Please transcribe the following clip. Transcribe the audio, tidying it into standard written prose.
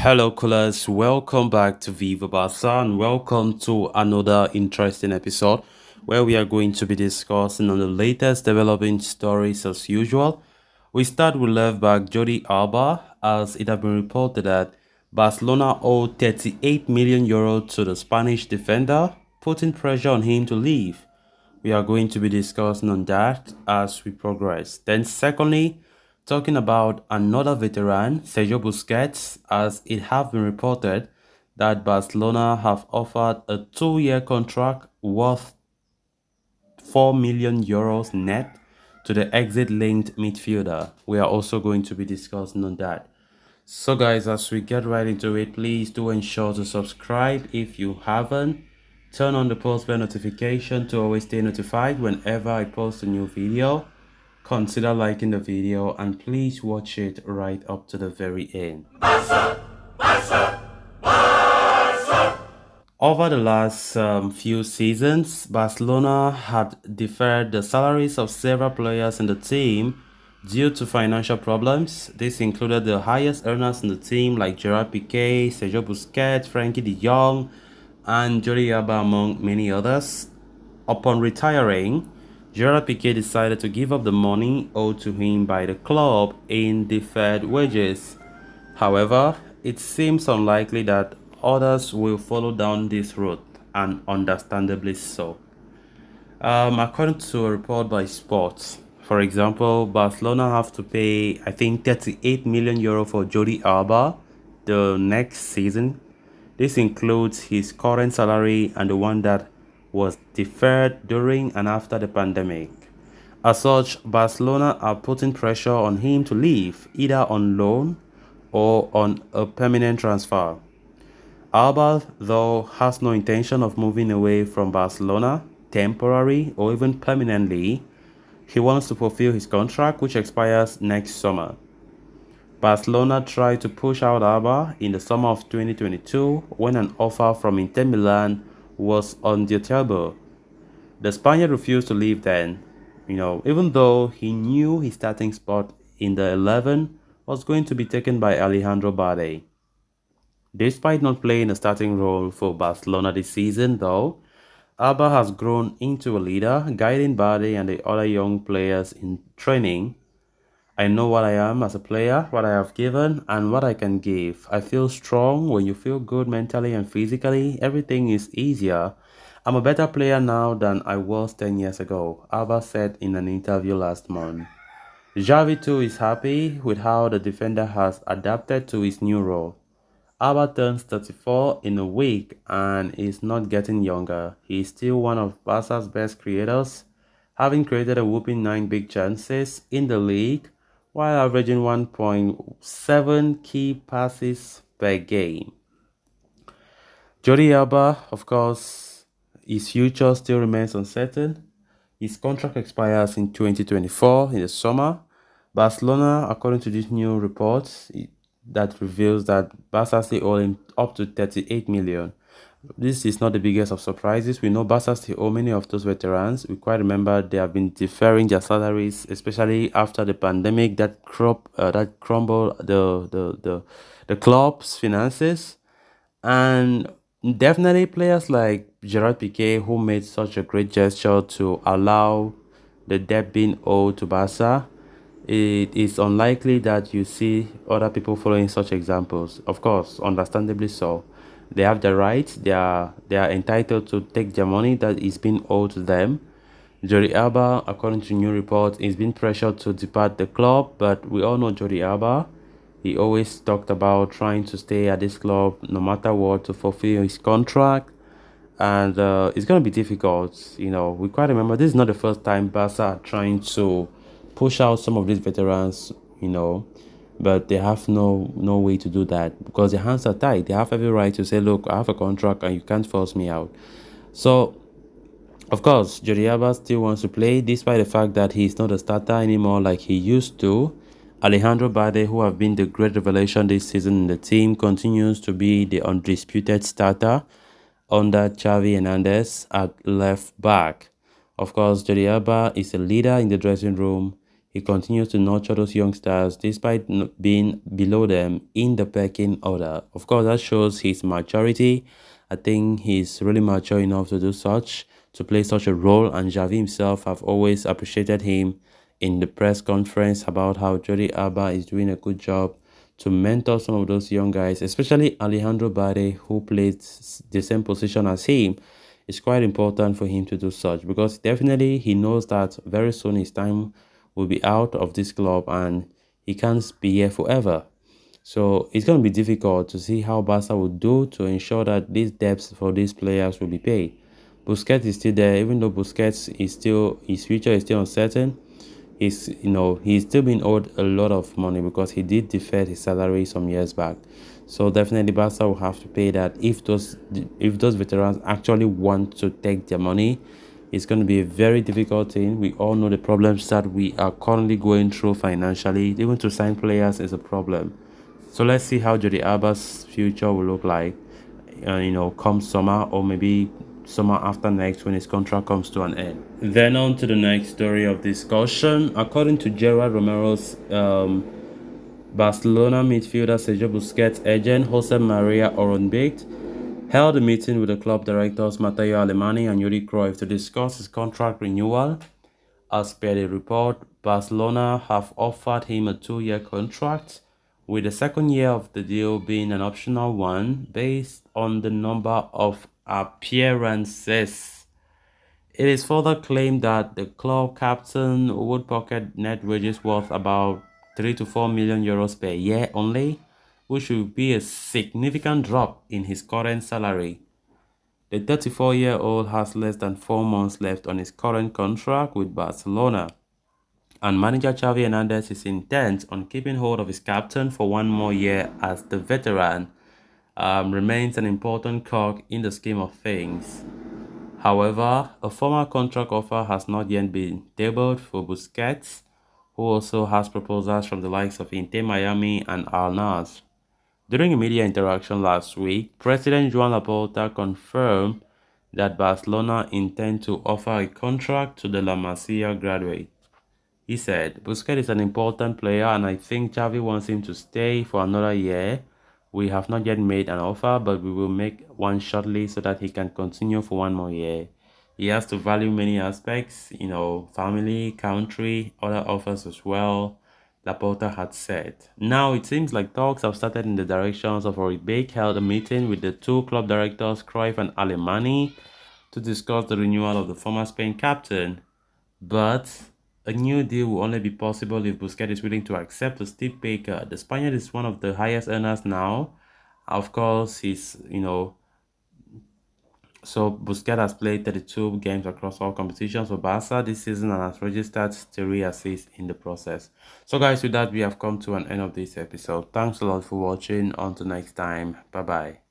Hello, coolers. Welcome back to Viva Barca and welcome to another interesting episode where we are going to be discussing on the latest developing stories as usual. We start with left back Jordi Alba as it has been reported that Barcelona owe 38 million euros to the Spanish defender, putting pressure on him to leave. We are going to be discussing on that as we progress. Then secondly, talking about another veteran, Sergio Busquets, as it have been reported that Barcelona have offered a 2-year contract worth 4 million euros net to the exit-linked midfielder. We are also going to be discussing on that. So guys, as we get right into it, please do ensure to subscribe if you haven't. Turn on the post bell notification to always stay notified whenever I post a new video. Consider liking the video and please watch it right up to the very end. Over the last few seasons, Barcelona had deferred the salaries of several players in the team due to financial problems. This included the highest earners in the team like Gerard Piqué, Sergio Busquets, Frankie de Jong, and Jordi Alba among many others. Upon retiring, Gerard Piqué decided to give up the money owed to him by the club in deferred wages. However, it seems unlikely that others will follow down this route, and understandably so. According to a report by Sports, for example, Barcelona have to pay, I think, 38 million euro for Jordi Alba the next season. This includes his current salary and the one that was deferred during and after the pandemic. As such, Barcelona are putting pressure on him to leave, either on loan or on a permanent transfer. Alba, though, has no intention of moving away from Barcelona, temporary or even permanently. He wants to fulfill his contract, which expires next summer. Barcelona tried to push out Alba in the summer of 2022 when an offer from Inter Milan was on the table. The Spaniard refused to leave then, even though he knew his starting spot in the 11 was going to be taken by Alejandro Balde. Despite not playing a starting role for Barcelona this season, though, Alba has grown into a leader, guiding Balde and the other young players in training. I know what I am as a player, what I have given, and what I can give. I feel strong. When you feel good mentally and physically, everything is easier. I'm a better player now than I was 10 years ago, Alba said in an interview last month. Xavi too is happy with how the defender has adapted to his new role. Alba turns 34 in a week and is not getting younger. He is still one of Barca's best creators, having created a whopping 9 big chances in the league while averaging 1.7 key passes per game. Jordi Alba, of course, his future still remains uncertain. His contract expires in 2024 in the summer. Barcelona, according to this new report, that reveals that Barca still owe him up to 38 million. This is not the biggest of surprises. We know Barca still owe many of those veterans. We quite remember they have been deferring their salaries, especially after the pandemic that crumbled the club's finances. And definitely players like Gerard Piqué, who made such a great gesture to allow the debt being owed to Barca, it is unlikely that you see other people following such examples. Of course, understandably so. They have the right, they are entitled to take their money that is being owed to them. Jordi Alba, according to new report, is being pressured to depart the club, but we all know Jordi Alba. He always talked about trying to stay at this club no matter what to fulfill his contract. And it's going to be difficult. We quite remember this is not the first time Barca are trying to push out some of these veterans, but they have no way to do that because their hands are tied. They have every right to say, look, I have a contract and you can't force me out. So, of course, Jordi Alba still wants to play despite the fact that he's not a starter anymore like he used to. Alejandro Balde, who have been the great revelation this season in the team, continues to be the undisputed starter under Xavi Hernandez at left back. Of course, Jordi Alba is a leader in the dressing room. He continues to nurture those young stars despite being below them in the pecking order. Of course, that shows his maturity. I think he's really mature enough to do such, to play such a role. And Xavi himself have always appreciated him in the press conference about how Jordi Alba is doing a good job to mentor some of those young guys, especially Alejandro Bade, who plays the same position as him. It's quite important for him to do such because definitely he knows that very soon his time will be out of this club and he can't be here forever. So it's going to be difficult to see how Barca will do to ensure that these debts for these players will be paid. Busquets is still there, even though Busquets is still, his future is still uncertain. He's still being owed a lot of money because he did defer his salary some years back. So definitely Barca will have to pay that if those veterans actually want to take their money. It's going to be a very difficult thing. We all know the problems that we are currently going through financially. Even to sign players is a problem. So let's see how Jordi Alba's future will look like, come summer or maybe summer after next when his contract comes to an end. Then on to the next story of discussion. According to Gerard Romero's Barcelona midfielder Sergio Busquets' agent Jose Maria Oronbecht held a meeting with the club directors Matteo Alemany and Yuri Cruyff to discuss his contract renewal. As per the report, Barcelona have offered him a 2-year contract, with the second year of the deal being an optional one based on the number of appearances. It is further claimed that the club captain would pocket net wages worth about 3 to 4 million euros per year only, which would be a significant drop in his current salary. The 34-year-old has less than 4 months left on his current contract with Barcelona, and manager Xavi Hernandez is intent on keeping hold of his captain for 1 more year, as the veteran remains an important cog in the scheme of things. However, a formal contract offer has not yet been tabled for Busquets, who also has proposals from the likes of Inter Miami and Al Nassr. During a media interaction last week, President Joan Laporta confirmed that Barcelona intend to offer a contract to the La Masia graduate. He said, Busquets is an important player and I think Xavi wants him to stay for another year. We have not yet made an offer, but we will make one shortly so that he can continue for 1 more year. He has to value many aspects, family, country, other offers as well, Laporta had said. Now it seems like talks have started in the directions of Oribeck held a meeting with the two club directors, Cruyff and Alemany, to discuss the renewal of the former Spain captain. But a new deal will only be possible if Busquets is willing to accept a steep pay cut. The Spaniard is one of the highest earners now. Of course, so Busquets has played 32 games across all competitions for Barca this season and has registered 3 assists in the process. So guys, with that, we have come to an end of this episode. Thanks a lot for watching. Until next time. Bye-bye.